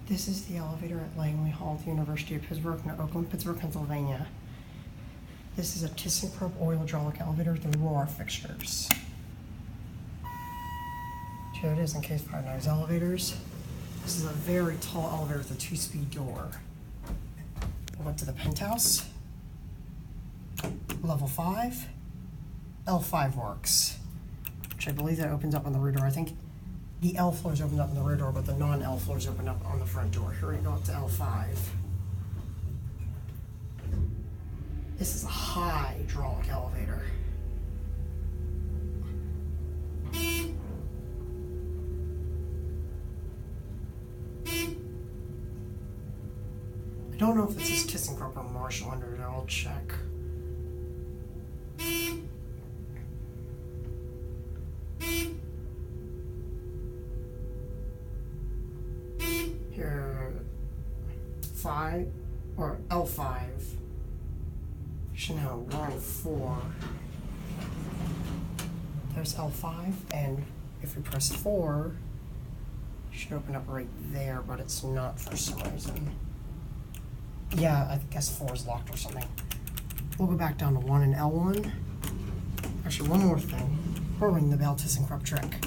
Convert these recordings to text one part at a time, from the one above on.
This is the elevator at Langley Hall at the University of Pittsburgh in Oakland, Pittsburgh, Pennsylvania. This is a ThyssenKrupp Oildraulic elevator with Aurora fixtures. Here it is in case fire knows elevators. This is a very tall elevator with a 2-speed door. We'll go to the penthouse. Level 5. L5 works, which I believe that opens up on the rear door. I think the L floors open up on the rear door, but the non-L floors open up on the front door. Here we go up to L5. This is a hydraulic elevator. I don't know if this is ThyssenKrupp or Marshall under there. I'll check. Here, 5 or L5. Should know we're on 4. There's L5, and if we press 4, it should open up right there, but it's not for some reason. Yeah, I guess 4 is locked or something. We'll go back down to 1 and L1. Actually, one more thing. We'll ring the bell ThyssenKrupp trick.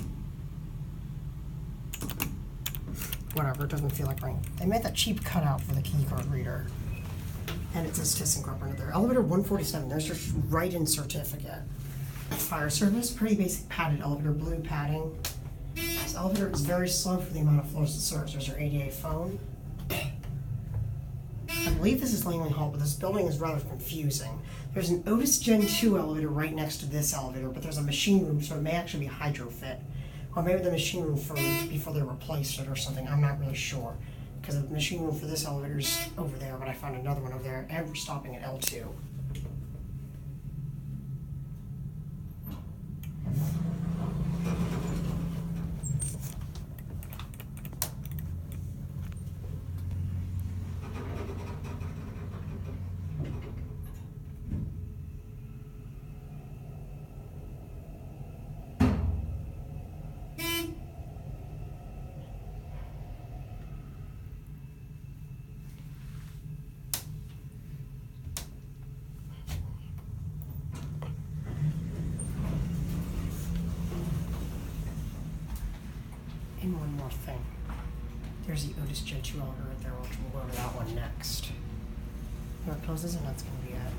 Whatever, it doesn't feel like ringing. They made that cheap cutout for the key card reader. And it says ThyssenKrupp under there. Elevator 147, there's your write-in certificate. Fire service, pretty basic padded elevator, blue padding. This elevator is very slow for the amount of floors it serves. There's your ADA phone. I believe this is Langley Hall, but this building is rather confusing. There's an Otis Gen 2 elevator right next to this elevator, but there's a machine room, so it may actually be hydrofit. Or maybe the machine room froze before they replaced it or something. I'm not really sure. Because the machine room for this elevator is over there, but I found another one over there, and we're stopping at L2. And one more thing. There's the Otis Gen 2 elevator right there, which we'll go to that one next. When it closes, and that's going to be it.